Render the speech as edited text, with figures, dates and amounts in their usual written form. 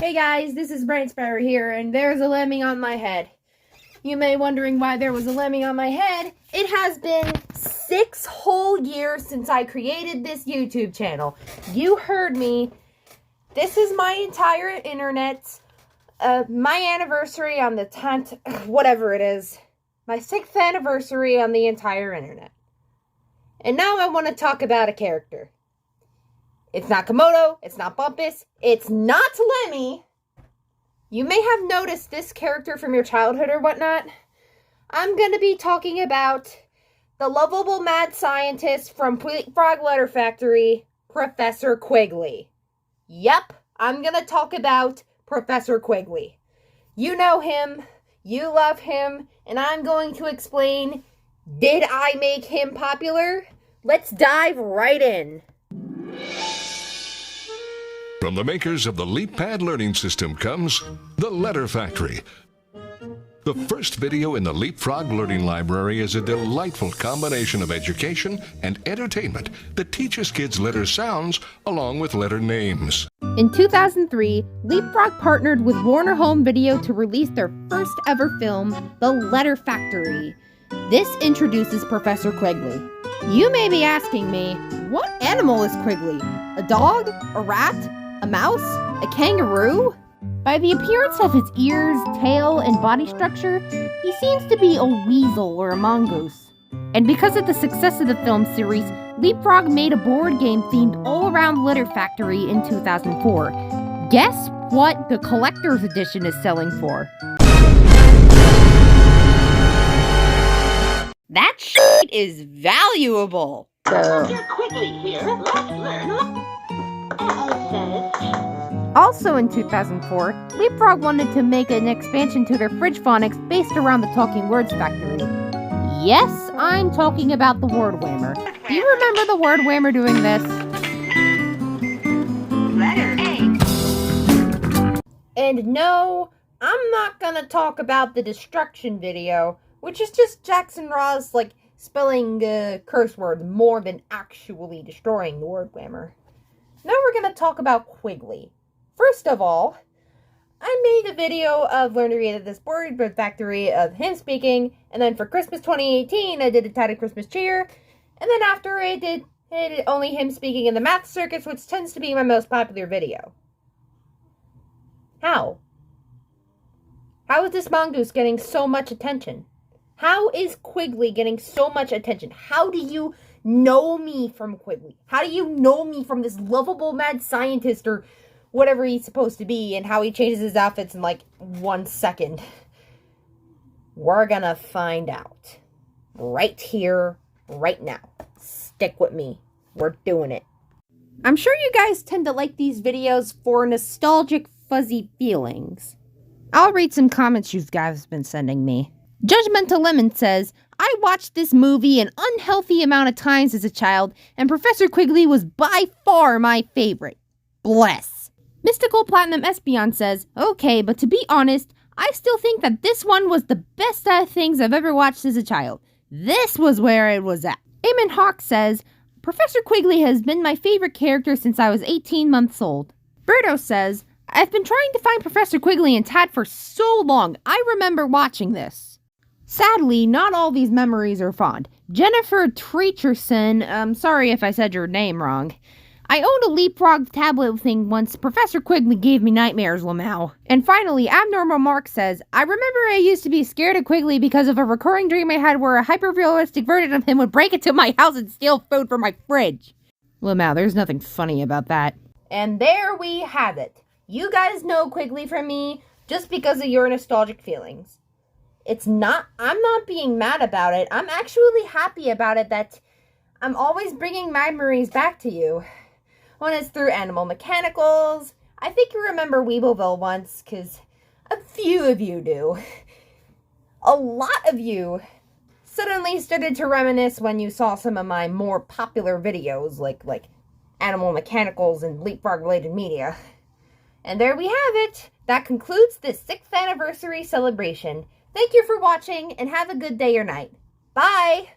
Hey guys, this is Brain Sparrow here, and there's a lemming on my head. You may be wondering why there was a lemming on my head. It has been 6 whole years since I created this YouTube channel. You heard me. This is my entire internet. My anniversary on the 10th, whatever it is. My 6th anniversary on the entire internet. And now I want to talk about a character. It's not Komodo, it's not Bumpus, it's not Lemmy. You may have noticed this character from your childhood or whatnot. I'm going to be talking about the lovable mad scientist from LeapFrog Letter Factory, Professor Quigley. Yep, I'm going to talk about Professor Quigley. You know him, you love him, and I'm going to explain, did I make him popular? Let's dive right in. From the makers of the LeapPad learning system comes the Letter Factory. The first video in the LeapFrog learning library is a delightful combination of education and entertainment that teaches kids letter sounds along with letter names. In 2003, LeapFrog partnered with Warner Home Video to release their first ever film, The Letter Factory. This introduces Professor Quigley. You may be asking me, what animal is Quigley? A dog? A rat? A mouse? A kangaroo? By the appearance of his ears, tail, and body structure, he seems to be a weasel or a mongoose. And because of the success of the film series, LeapFrog made a board game themed all around Letter Factory in 2004. Guess what the collector's edition is selling for? That shit is valuable! Professor Quigley here. Let's learn. Also in 2004, LeapFrog wanted to make an expansion to their fridge phonics based around the Talking Words Factory. Yes, I'm talking about the Word Whammer. Do you remember the Word Whammer doing this? Letter A. And no, I'm not gonna talk about the destruction video, which is just Jackson Ross, spelling curse words more than actually destroying the Word Whammer. Now we're gonna talk about Quigley. First of all, I made a video of Learn to Read at this Board Factory of him speaking, and then for Christmas 2018, I did a Titled Christmas Cheer, and then after I did only him speaking in the Math Circus, which tends to be my most popular video. How? How is this mongoose getting so much attention? How is Quigley getting so much attention? How do you know me from Quigley? How do you know me from this lovable mad scientist or whatever he's supposed to be, and how he changes his outfits in 1 second? We're gonna find out. Right here, right now. Stick with me. We're doing it. I'm sure you guys tend to like these videos for nostalgic, fuzzy feelings. I'll read some comments you guys have been sending me. Judgmental Lemon says, I watched this movie an unhealthy amount of times as a child, and Professor Quigley was by far my favorite. Bless. Mystical Platinum Espion says, okay, but to be honest, I still think that this one was the best things I've ever watched as a child. This was where it was at. Eamon Hawk says, Professor Quigley has been my favorite character since I was 18 months old. Birdo says, I've been trying to find Professor Quigley and Tad for so long. I remember watching this. Sadly, not all these memories are fond. Jennifer Treacherson, sorry if I said your name wrong. I owned a LeapFrog tablet thing once. Professor Quigley gave me nightmares, Lamau. And finally, Abnormal Mark says, I remember I used to be scared of Quigley because of a recurring dream I had where a hyper-realistic version of him would break into my house and steal food from my fridge. Lamau, there's nothing funny about that. And there we have it. You guys know Quigley from me just because of your nostalgic feelings. I'm not being mad about it. I'm actually happy about it that I'm always bringing memories back to you. When it's through Animal Mechanicals. I think you remember Weebleville once, because a few of you do. A lot of you suddenly started to reminisce when you saw some of my more popular videos, like Animal Mechanicals and LeapFrog-related media. And there we have it. That concludes this 6th anniversary celebration. Thank you for watching, and have a good day or night. Bye!